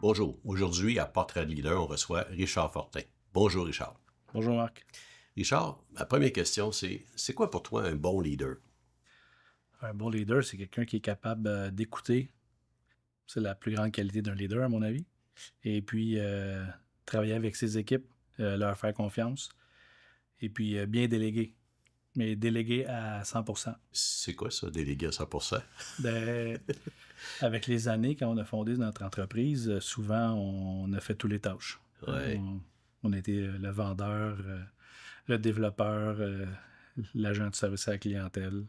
Bonjour. Aujourd'hui, à Portrait de Leader, on reçoit Richard Fortin. Bonjour, Richard. Bonjour Marc. Richard, ma première question, c'est quoi pour toi un bon leader? Un bon leader, c'est quelqu'un qui est capable d'écouter. C'est la plus grande qualité d'un leader, à mon avis. Et puis, travailler avec ses équipes, leur faire confiance. Et puis, bien déléguer. Mais déléguer à 100%. C'est quoi ça, déléguer à 100%? Ben, avec les années, quand on a fondé notre entreprise, souvent, on a fait toutes les tâches. Ouais. On a été le vendeur, le développeur, l'agent de service à la clientèle.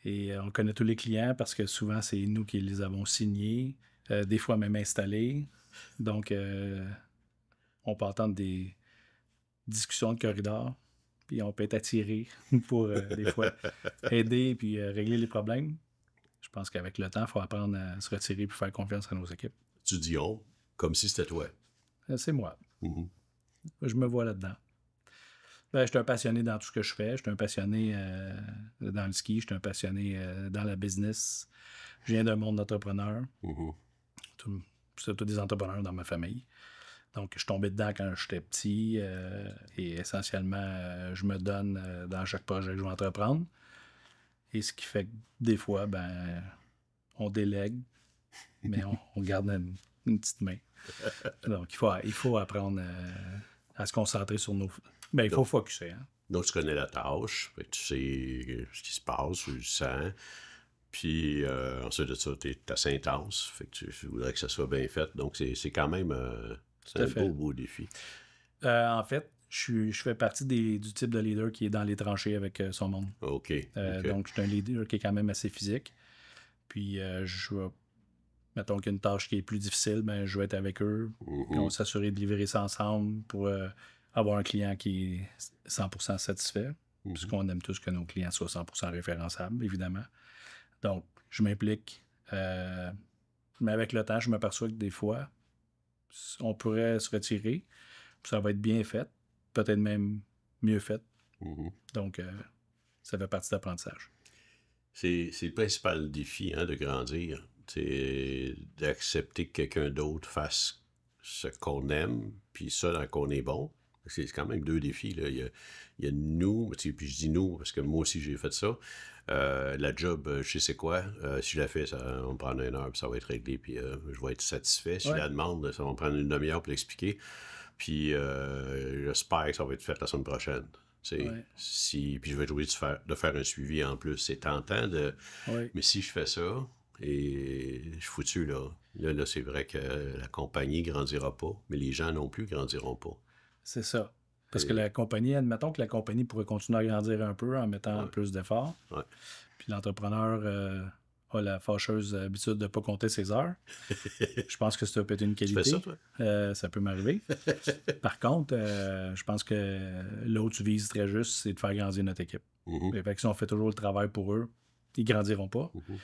Et on connaît tous les clients parce que souvent, c'est nous qui les avons signés, des fois même installés. Donc, on peut entendre des discussions de corridor, puis on peut être attiré pour, des fois, aider puis régler les problèmes. Je pense qu'avec le temps, il faut apprendre à se retirer puis faire confiance à nos équipes. Tu dis on, comme si c'était toi. C'est moi. Mhm. Je me vois là-dedans. Ben, je suis un passionné dans tout ce que je fais. Je suis un passionné dans le ski. Je suis un passionné dans la business. Je viens d'un monde d'entrepreneurs. Mhm. C'est tous des entrepreneurs dans ma famille. Donc, je suis tombé dedans quand j'étais petit et essentiellement, je me donne dans chaque projet que je vais entreprendre. Et ce qui fait que des fois, ben, on délègue, mais on garde une petite main. Donc, il faut apprendre à se concentrer sur nos... Ben, il faut focusser. Hein? Donc, tu connais la tâche, fait que tu sais ce qui se passe, tu le sens. Puis, ensuite de ça, tu es assez intense, fait que tu voudrais que ça soit bien fait. Donc, c'est quand même c'est Tout à un fait. beau défi. En fait, je fais partie du type de leader qui est dans les tranchées avec son monde. OK. Donc, je suis un leader qui est quand même assez physique. Puis, mettons qu'il y a une tâche qui est plus difficile, ben, je vais être avec eux. Puis on va s'assurer de livrer ça ensemble pour avoir un client qui est 100% satisfait. Puisqu'on aime tous que nos clients soient 100% référençables, évidemment. Donc, je m'implique. Mais avec le temps, je m'aperçois que des fois, on pourrait se retirer. Puis ça va être bien fait. Peut-être même mieux fait. Mhm. Donc, ça fait partie d'apprentissage. C'est le principal défi de grandir. C'est d'accepter que quelqu'un d'autre fasse ce qu'on aime, puis ça dans qu'on est bon. C'est quand même deux défis. Là. Il y a nous, puis je dis nous, parce que moi aussi j'ai fait ça. La job, je sais c'est quoi. Si je la fais, ça va me prendre 1 heure, puis ça va être réglé, puis je vais être satisfait. Si je Ouais. la demande, ça va me prendre 1 demi-heure pour l'expliquer. Puis j'espère que ça va être fait la semaine prochaine. Ouais. Puis je vais être obligé de faire un suivi en plus. C'est tentant de... Ouais. Mais si je fais ça, et je suis foutu, là. Là, c'est vrai que la compagnie grandira pas, mais les gens non plus grandiront pas. C'est ça. Parce que la compagnie, admettons que la compagnie pourrait continuer à grandir un peu en mettant plus d'efforts. Ouais. Puis l'entrepreneur a la fâcheuse habitude de ne pas compter ses heures. Je pense que ça peut être une Tu qualité. fais ça, toi? Ça peut m'arriver. Par contre, je pense que là où tu vises très juste, c'est de faire grandir notre équipe. Mhm. Fait que si on fait toujours le travail pour eux, ils grandiront pas. Mhm.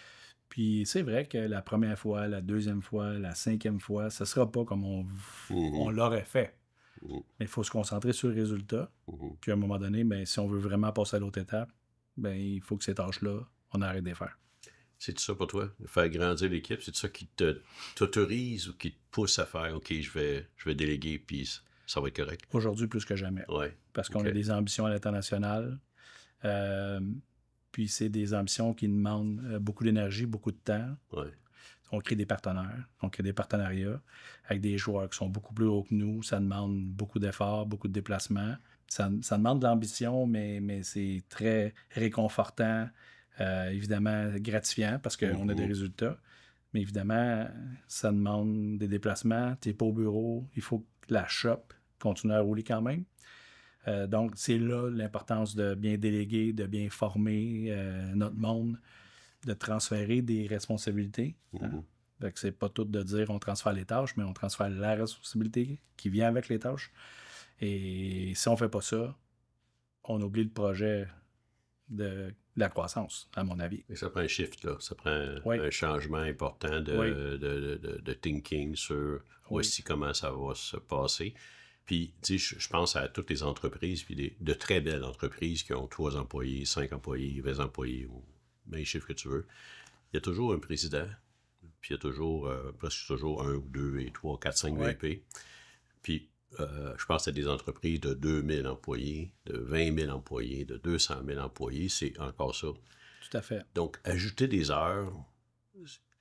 Puis c'est vrai que la première fois, la deuxième fois, la cinquième fois, ça sera pas comme on l'aurait fait. Mhm. Mais il faut se concentrer sur le résultat. Mhm. Puis à un moment donné, ben, si on veut vraiment passer à l'autre étape, ben, il faut que ces tâches-là, on arrête de les faire. C'est ça pour toi? De faire grandir l'équipe, c'est ça qui t'autorise ou qui te pousse à faire OK, je vais déléguer, puis ça va être correct? Aujourd'hui, plus que jamais. Ouais. Parce qu'on OK. a des ambitions à l'international. Puis c'est des ambitions qui demandent beaucoup d'énergie, beaucoup de temps. Ouais. On crée des partenaires, on crée des partenariats avec des joueurs qui sont beaucoup plus hauts que nous. Ça demande beaucoup d'efforts, beaucoup de déplacements. Ça demande de l'ambition, mais c'est très réconfortant, évidemment gratifiant parce qu'on a des résultats. Mais évidemment, ça demande des déplacements. Tu n'es pas au bureau, il faut que la shop continue à rouler quand même. Donc, c'est là l'importance de bien déléguer, de bien former notre monde, de transférer des responsabilités. Hein? Fait que c'est pas tout de dire on transfère les tâches, mais on transfère la responsabilité qui vient avec les tâches. Et si on fait pas ça, on oublie le projet de la croissance, à mon avis. Et ça prend un shift, là. Ça prend Oui. un changement important Oui. de thinking sur Oui. aussi comment ça va se passer. Puis, tu sais, je pense à toutes les entreprises, puis de très belles entreprises qui ont 3 employés, 5 employés, 20 employés, ou même les chiffres que tu veux. Il y a toujours un président, puis il y a toujours, presque toujours 1 ou 2 et 3, 4, 5 Ouais. VP. Puis je pense à des entreprises de 2000 employés, de 20 000 employés, de 200 000 employés, c'est encore ça. Tout à fait. Donc, ajouter des heures,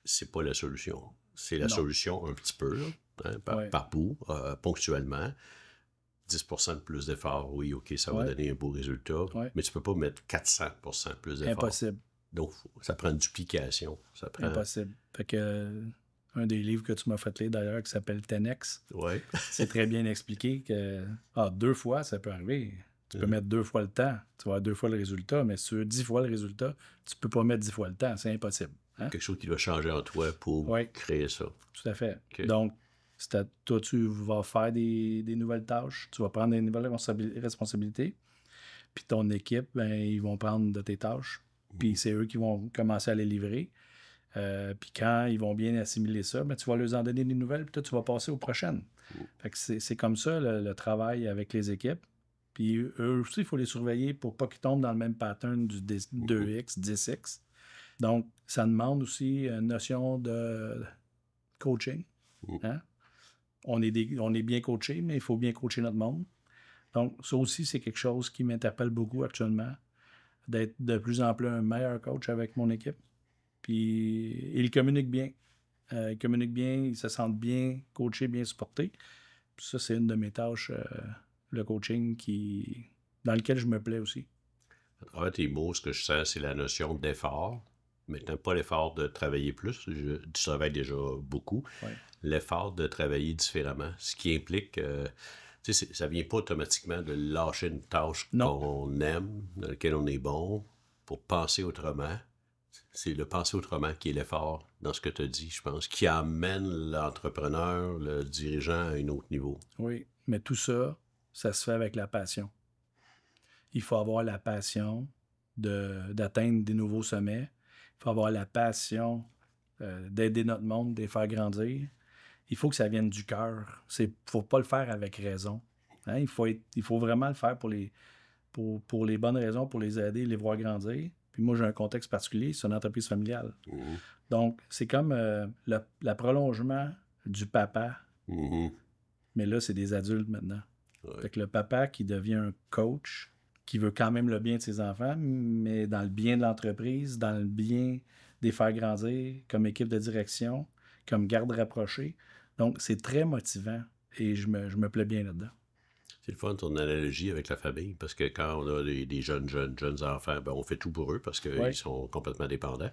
c'est pas la solution. C'est la Non. solution un petit peu, là, hein, Ouais. par bout, ponctuellement. 10% de plus d'efforts, oui, OK, ça va Ouais. donner un beau résultat, Ouais. mais tu peux pas mettre 400% de plus d'efforts. Impossible. Donc, ça prend une duplication. Ça prend... Impossible. Fait que un des livres que tu m'as fait lire d'ailleurs qui s'appelle 10X, Ouais. c'est très bien expliqué que 2 fois, ça peut arriver. Tu peux mettre 2 fois le temps, tu vas avoir 2 fois le résultat, mais sur 10 fois le résultat, tu peux pas mettre 10 fois le temps, c'est impossible. Hein? Quelque chose qui doit changer en toi pour Ouais. créer ça. Tout à fait. OK. Donc, toi, tu vas faire des nouvelles tâches, tu vas prendre des nouvelles responsabilités, puis ton équipe, ben, ils vont prendre de tes tâches, puis c'est eux qui vont commencer à les livrer. Puis quand ils vont bien assimiler ça, ben, tu vas leur en donner des nouvelles, puis toi, tu vas passer aux prochaines. Fait que c'est comme ça le travail avec les équipes. Puis eux aussi, il faut les surveiller pour pas qu'ils tombent dans le même pattern du 2X, 10X. Donc, ça demande aussi une notion de coaching. Hein? On est bien coaché, mais il faut bien coacher notre monde. Donc, ça aussi, c'est quelque chose qui m'interpelle beaucoup actuellement, d'être de plus en plus un meilleur coach avec mon équipe. Puis, ils communiquent bien. Ils communiquent bien, ils se sentent bien coachés, bien supportés. Puis ça, c'est une de mes tâches, le coaching, dans lequel je me plais aussi. À travers tes mots, ce que je sens, c'est la notion d'effort. Maintenant, pas l'effort de travailler plus, tu travailles déjà beaucoup. Ouais. L'effort de travailler différemment, ce qui implique, ça vient pas automatiquement de lâcher une tâche qu'on aime, dans laquelle on est bon, pour penser autrement. C'est le penser autrement qui est l'effort dans ce que tu as dit, je pense, qui amène l'entrepreneur, le dirigeant à un autre niveau. Oui, mais tout ça, ça se fait avec la passion. Il faut avoir la passion d'atteindre des nouveaux sommets. Il faut avoir la passion d'aider notre monde, de les faire grandir. Il faut que ça vienne du cœur. Il ne faut pas le faire avec raison. Hein? Il faut vraiment le faire pour les bonnes raisons, pour les aider, les voir grandir. Puis moi, j'ai un contexte particulier, c'est une entreprise familiale. Donc, c'est comme le prolongement du papa. Mais là, c'est des adultes maintenant. Fait que le papa qui devient un coach, qui veut quand même le bien de ses enfants, mais dans le bien de l'entreprise, dans le bien des faire grandir, comme équipe de direction, comme garde rapprochée. Donc, c'est très motivant et je me plais bien là-dedans. C'est le fun, ton analogie avec la famille, parce que quand on a des jeunes enfants, ben on fait tout pour eux parce qu'ils sont complètement dépendants.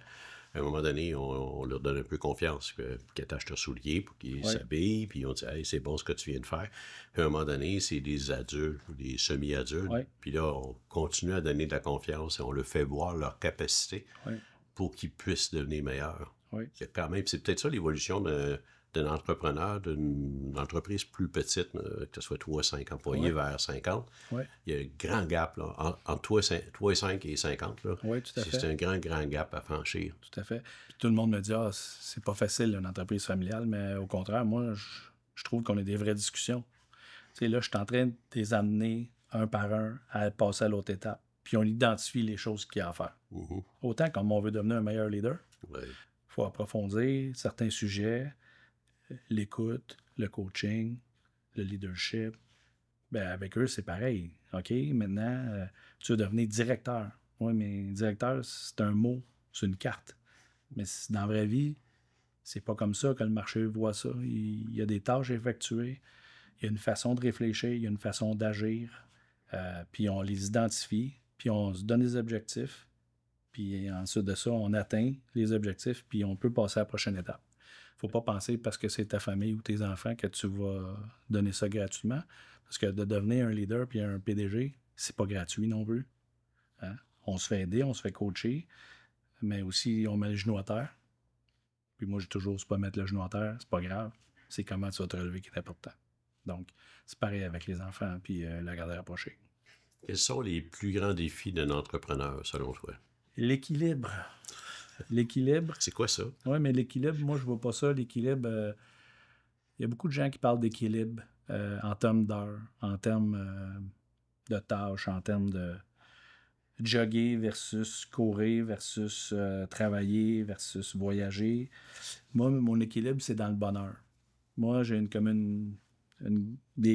À un moment donné, on leur donne un peu confiance, qu'ils attachent leurs souliers pour qu'ils s'habillent, puis on dit « Hey, c'est bon ce que tu viens de faire ». Puis à un moment donné, c'est des adultes ou des semi-adultes, puis là, on continue à donner de la confiance et on leur fait voir leur capacité pour qu'ils puissent devenir meilleurs. Quand même, c'est peut-être ça l'évolution d'un entrepreneur, d'une entreprise plus petite, que ce soit 3 à 5 employés vers 50. Il y a un grand gap là, entre 3 et 5 et 50. Là. Oui, tout à fait. C'est un grand gap à franchir. Tout à fait. Puis tout le monde me dit « Ah, c'est pas facile, une entreprise familiale », mais au contraire, moi, je trouve qu'on a des vraies discussions. Tu sais, là, je suis en train de les amener un par un à passer à l'autre étape. Puis on identifie les choses qu'il y a à faire. Autant comme on veut devenir un meilleur leader, il faut approfondir certains sujets, l'écoute, le coaching, le leadership. Ben, avec eux, c'est pareil. OK, maintenant, tu veux devenir directeur. Oui, mais directeur, c'est un mot, c'est une carte. Mais dans la vraie vie, c'est pas comme ça que le marché voit ça. Il y a des tâches à effectuer, il y a une façon de réfléchir, il y a une façon d'agir, puis on les identifie, puis on se donne des objectifs, puis ensuite de ça, on atteint les objectifs, puis on peut passer à la prochaine étape. Faut pas penser parce que c'est ta famille ou tes enfants que tu vas donner ça gratuitement. Parce que de devenir un leader puis un PDG, c'est pas gratuit non plus. Hein? On se fait aider, on se fait coacher, mais aussi on met le genou à terre. Puis moi, j'ai toujours, c'est pas mettre le genou à terre, c'est pas grave. C'est comment tu vas te relever qui est important. Donc, c'est pareil avec les enfants puis la garde rapprochée. Quels sont les plus grands défis d'un entrepreneur, selon toi? L'équilibre. L'équilibre. C'est quoi ça? Oui, mais l'équilibre, moi, je vois pas ça. L'équilibre, il y a beaucoup de gens qui parlent d'équilibre en termes d'heures, en termes de tâches, en termes jogger versus courir versus travailler versus voyager. Moi, mon équilibre, c'est dans le bonheur. Moi, j'ai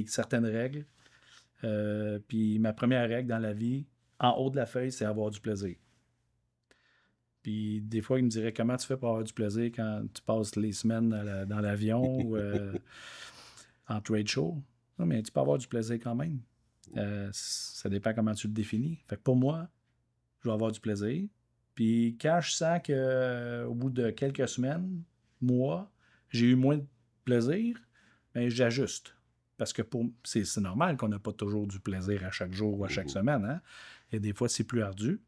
certaines règles. Puis ma première règle dans la vie, en haut de la feuille, c'est avoir du plaisir. Puis des fois, il me dirait comment tu fais pour avoir du plaisir quand tu passes les semaines dans l'avion ou en trade show. Non, mais tu peux avoir du plaisir quand même. Ça dépend comment tu le définis. Fait que pour moi, je vais avoir du plaisir. Puis quand je sens qu'au bout de quelques semaines, mois, j'ai eu moins de plaisir, bien, j'ajuste. Parce que c'est normal qu'on n'a pas toujours du plaisir à chaque jour ou à chaque semaine. Hein? Et des fois, c'est plus ardu.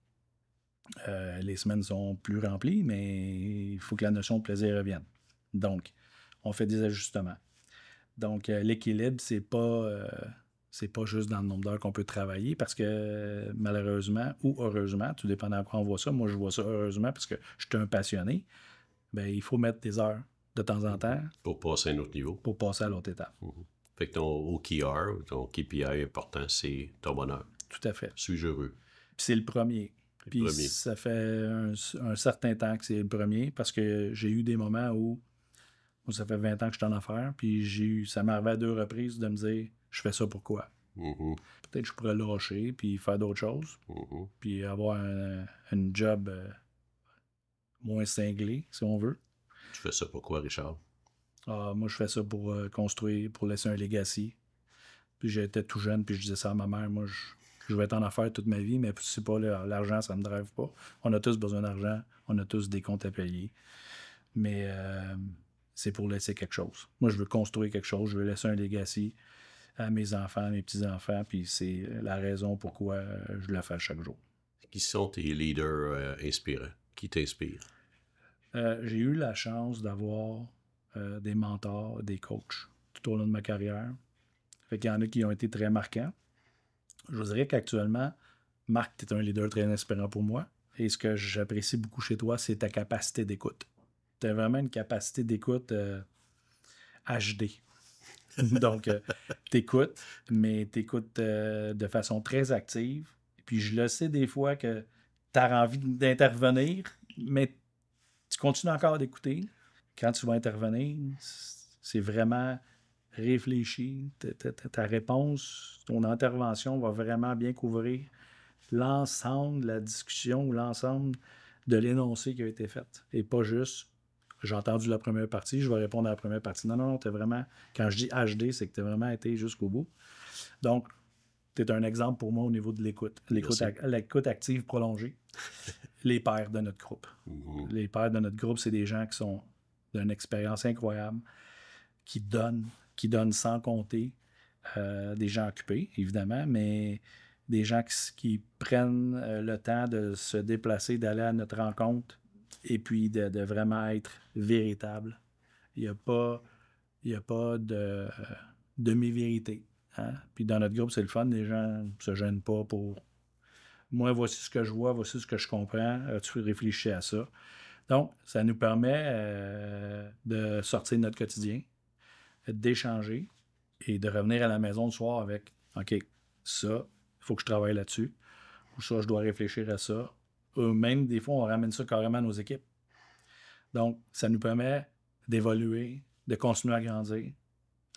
Les semaines sont plus remplies, mais il faut que la notion de plaisir revienne. Donc, on fait des ajustements. Donc, l'équilibre, c'est pas juste dans le nombre d'heures qu'on peut travailler parce que malheureusement ou heureusement, tout dépend de quoi on voit ça. Moi, je vois ça heureusement parce que je suis un passionné. Bien, il faut mettre des heures de temps en temps. Pour passer à un autre niveau. Pour passer à l'autre étape. Fait que ton OKR, ton KPI important, c'est ton bonheur. Tout à fait. Suis-je heureux? Puis c'est le premier. Puis ça fait un certain temps que c'est le premier parce que j'ai eu des moments où ça fait 20 ans que je suis en affaires, puis ça m'est arrivé à 2 reprises de me dire je fais ça pourquoi? Peut-être que je pourrais lâcher puis faire d'autres choses, puis avoir un job moins cinglé, si on veut. Tu fais ça pourquoi, Richard? Moi, je fais ça pour construire, pour laisser un legacy. Puis j'étais tout jeune, puis je disais ça à ma mère, moi, je vais être en affaires toute ma vie, mais c'est pas l'argent, ça me drive pas. On a tous besoin d'argent, on a tous des comptes à payer. Mais c'est pour laisser quelque chose. Moi, je veux construire quelque chose, je veux laisser un legacy à mes enfants, à mes petits-enfants, puis c'est la raison pourquoi je le fais chaque jour. Qui sont tes leaders inspirants? Qui t'inspire? J'ai eu la chance d'avoir des mentors, des coachs tout au long de ma carrière. Fait qu'il y en a qui ont été très marquants. Je vous dirais qu'actuellement, Marc, tu es un leader très inspirant pour moi. Et ce que j'apprécie beaucoup chez toi, c'est ta capacité d'écoute. Tu as vraiment une capacité d'écoute HD. Donc, t'écoutes, mais t'écoutes de façon très active. Puis je le sais des fois que tu as envie d'intervenir, mais tu continues encore d'écouter. Quand tu vas intervenir, c'est vraiment réfléchi. Ta réponse, ton intervention va vraiment bien couvrir l'ensemble de la discussion ou l'ensemble de l'énoncé qui a été fait. Et pas juste, j'ai entendu la première partie, je vais répondre à la première partie. Non, t'es vraiment, quand je dis HD, c'est que tu as vraiment été jusqu'au bout. Donc, tu es un exemple pour moi au niveau de l'écoute. L'écoute active prolongée. Les pairs de notre groupe. Les pairs de notre groupe, c'est des gens qui sont d'une expérience incroyable, qui donnent sans compter. Des gens occupés, évidemment, mais des gens qui prennent le temps de se déplacer, d'aller à notre rencontre et puis de vraiment être véritable. Il n'y a pas de demi-vérité. Hein? Puis dans notre groupe, c'est le fun. Les gens ne se gênent pas pour moi, voici ce que je vois, voici ce que je comprends. Tu réfléchis à ça. Donc, ça nous permet de sortir de notre quotidien, d'échanger et de revenir à la maison le soir avec OK, ça, il faut que je travaille là-dessus. Ou ça, je dois réfléchir à ça. Même des fois, on ramène ça carrément à nos équipes. Donc, ça nous permet d'évoluer, de continuer à grandir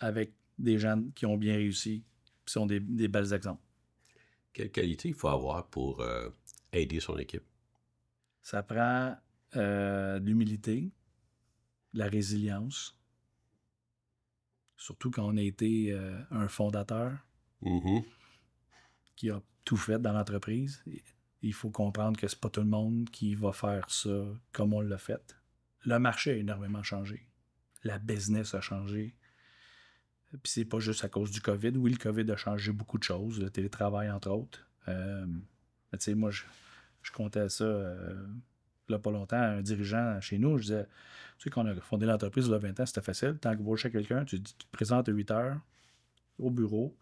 avec des gens qui ont bien réussi, qui sont des belles exemples. Quelle qualité il faut avoir pour aider son équipe? Ça prend de l'humilité, de la résilience, surtout quand on a été un fondateur qui a tout fait dans l'entreprise. Il faut comprendre que c'est pas tout le monde qui va faire ça comme on l'a fait. Le marché a énormément changé. La business a changé. Puis c'est pas juste à cause du COVID. Oui, le COVID a changé beaucoup de choses, le télétravail entre autres. Tu sais, moi, je comptais ça là pas longtemps à un dirigeant chez nous. Je disais, tu sais, quand on a fondé l'entreprise il y a 20 ans, c'était facile. Tant que vous chez quelqu'un, tu te présentes à 8 heures au bureau,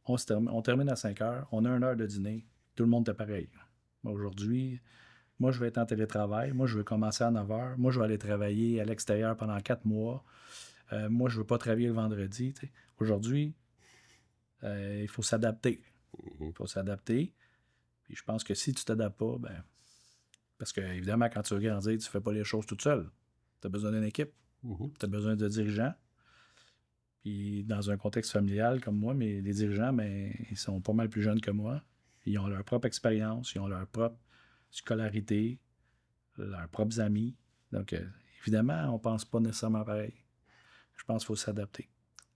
on termine à 5 heures, on a 1 heure de dîner, tout le monde est pareil. Aujourd'hui, moi, je vais être en télétravail, moi, je veux commencer à 9 heures, moi, je vais aller travailler à l'extérieur pendant 4 mois. Moi, je ne veux pas travailler le vendredi. T'sais. Aujourd'hui, il faut s'adapter. Il faut s'adapter. Puis je pense que si tu t'adaptes pas, ben, parce que évidemment, quand tu veux grandir, tu fais pas les choses toute seule. Tu as besoin d'une équipe, tu as besoin de dirigeants. Puis dans un contexte familial comme moi, mais les dirigeants, ben, ils sont pas mal plus jeunes que moi. Ils ont leur propre expérience, ils ont leur propre scolarité, leurs propres amis. Donc, évidemment, on pense pas nécessairement pareil. Je pense qu'il faut s'adapter.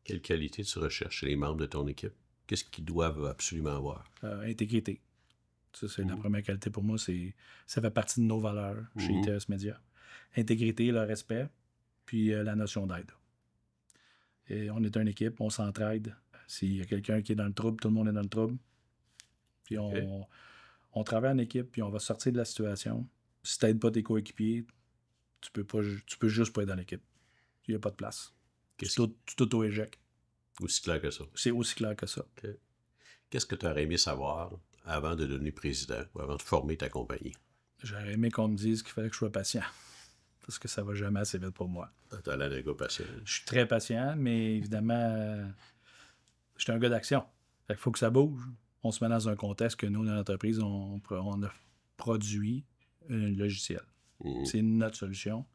Quelle qualité tu recherches chez les membres de ton équipe? Qu'est-ce qu'ils doivent absolument avoir? Intégrité. Ça, c'est la première qualité pour moi. Ça fait partie de nos valeurs chez ITS Média. Intégrité, le respect, puis la notion d'aide. Et on est une équipe, on s'entraide. S'il y a quelqu'un qui est dans le trouble, tout le monde est dans le trouble. Puis on travaille en équipe, puis on va sortir de la situation. Si tu n'aides pas tes coéquipiers, tu peux juste pas être dans l'équipe. Il n'y a pas de place. Tu t'auto-éjectes. Aussi clair que ça. C'est aussi clair que ça. Okay. Qu'est-ce que tu aurais aimé savoir avant de devenir président ou avant de former ta compagnie? J'aurais aimé qu'on me dise qu'il fallait que je sois patient. Parce que ça va jamais assez vite pour moi. Tu as l'air d'un gars patient. Je suis très patient, mais évidemment, je suis un gars d'action. Fait qu'il faut que ça bouge. On se met dans un contexte que nous, dans l'entreprise, on a produit un logiciel. C'est notre solution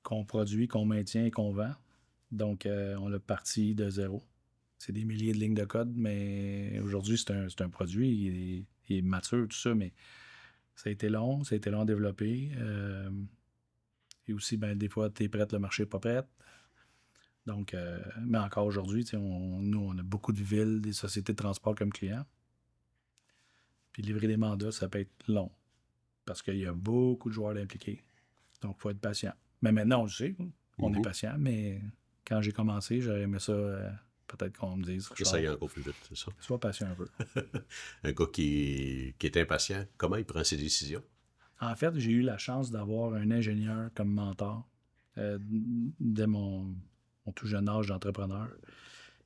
qu'on produit, qu'on maintient et qu'on vend. Donc, on l'a parti de zéro. C'est des milliers de lignes de code, mais aujourd'hui, c'est un produit, il est mature, tout ça, mais ça a été long à développer. Et aussi, ben, des fois, tu es prête, le marché n'est pas prêt. Donc, mais encore aujourd'hui, nous, on a beaucoup de villes, des sociétés de transport comme clients. Puis livrer des mandats, ça peut être long. Parce qu'il y a beaucoup de joueurs impliqués. Donc, il faut être patient. Mais maintenant, on le sait, on est patient, mais quand j'ai commencé, j'aurais aimé ça, peut-être qu'on me dise... Que ça aille encore plus vite, c'est ça? Sois patient un peu. Un gars qui est impatient, comment il prend ses décisions? En fait, j'ai eu la chance d'avoir un ingénieur comme mentor dès mon tout jeune âge d'entrepreneur.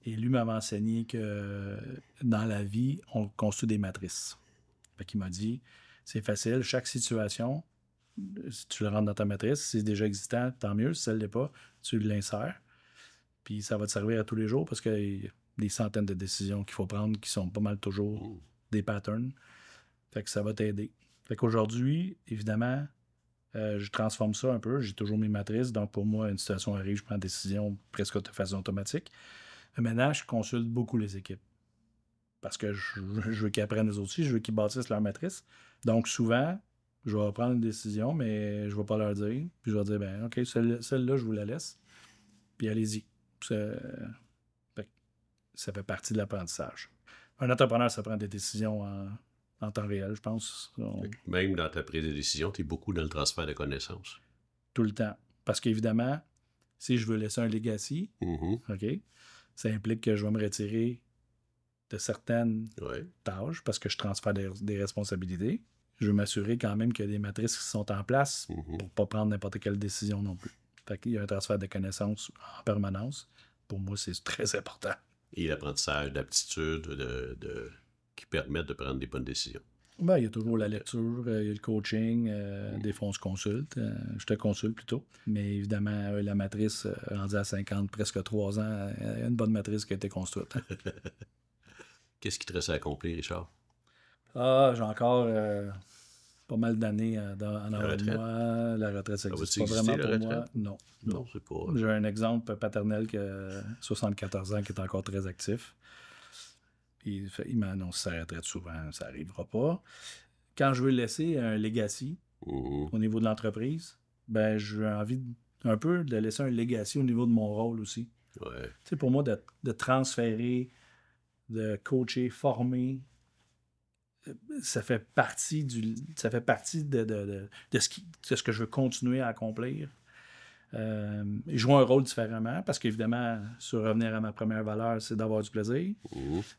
Et lui m'avait enseigné que dans la vie, on construit des matrices. Fait qu'il m'a dit, c'est facile, chaque situation, si tu le rentres dans ta matrice, si c'est déjà existant, tant mieux. Si ça ne l'est pas, tu l'insères. Puis ça va te servir à tous les jours parce qu'il y a des centaines de décisions qu'il faut prendre qui sont pas mal toujours des patterns. Fait que ça va t'aider. Fait qu'aujourd'hui, évidemment, je transforme ça un peu. J'ai toujours mes matrices. Donc, pour moi, une situation arrive, je prends une décision presque de façon automatique. Mais maintenant, je consulte beaucoup les équipes. Parce que je veux qu'ils apprennent eux aussi. Je veux qu'ils bâtissent leur matrice. Donc, souvent, je vais prendre une décision, mais je ne vais pas leur dire. Puis, je vais dire, ben OK, celle-là, je vous la laisse. Puis, allez-y. Ça fait partie de l'apprentissage. Un entrepreneur, ça prend des décisions en temps réel, je pense. Même dans ta prise de décision, tu es beaucoup dans le transfert de connaissances. Tout le temps. Parce qu'évidemment, si je veux laisser un legacy, OK, ça implique que je vais me retirer de certaines tâches parce que je transfère des responsabilités. Je veux m'assurer quand même qu'il y a des matrices qui sont en place pour ne pas prendre n'importe quelle décision non plus. Fait qu'il y a un transfert de connaissances en permanence. Pour moi, c'est très important. Et l'apprentissage d'aptitudes qui permettent de prendre des bonnes décisions. Ben, il y a toujours la lecture, il y a le coaching, des fois on se consulte. Je te consulte plutôt. Mais évidemment, la matrice rendue à 50, presque 3 ans, il y a une bonne matrice qui a été construite. Qu'est-ce qui te reste à accomplir, Richard? J'ai encore pas mal d'années en avant de moi. La retraite, ça n'existe pas vraiment pour moi. Non, c'est pas... J'ai un exemple paternel qui a 74 ans qui est encore très actif. Il m'a annoncé sa retraite souvent, ça n'arrivera pas. Quand je veux laisser un legacy au niveau de l'entreprise, ben j'ai envie un peu de laisser un legacy au niveau de mon rôle aussi. Ouais. Tu sais, pour moi, de transférer, de coacher, former, ça fait partie de ce que je veux continuer à accomplir. Jouer un rôle différemment parce qu'évidemment, sur revenir à ma première valeur, c'est d'avoir du plaisir.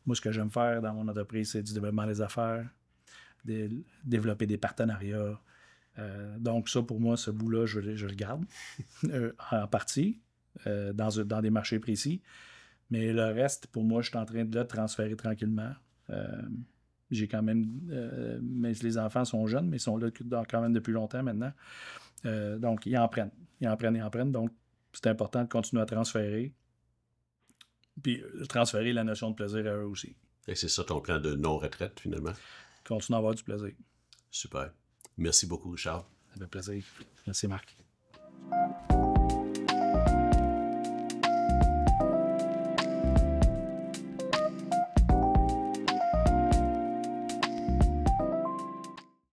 Moi, ce que j'aime faire dans mon entreprise, c'est du développement des affaires, développer des partenariats. Donc ça, pour moi, ce bout-là, je le garde en partie dans des marchés précis. Mais le reste, pour moi, je suis en train de le transférer tranquillement. J'ai quand même... mais les enfants sont jeunes, mais ils sont là quand même depuis longtemps maintenant. Donc, ils en prennent. Donc, c'est important de continuer à transférer. Puis, transférer la notion de plaisir à eux aussi. Et c'est ça ton plan de non-retraite, finalement? continue à avoir du plaisir. Super. Merci beaucoup, Richard. Ça fait plaisir. Merci, Marc.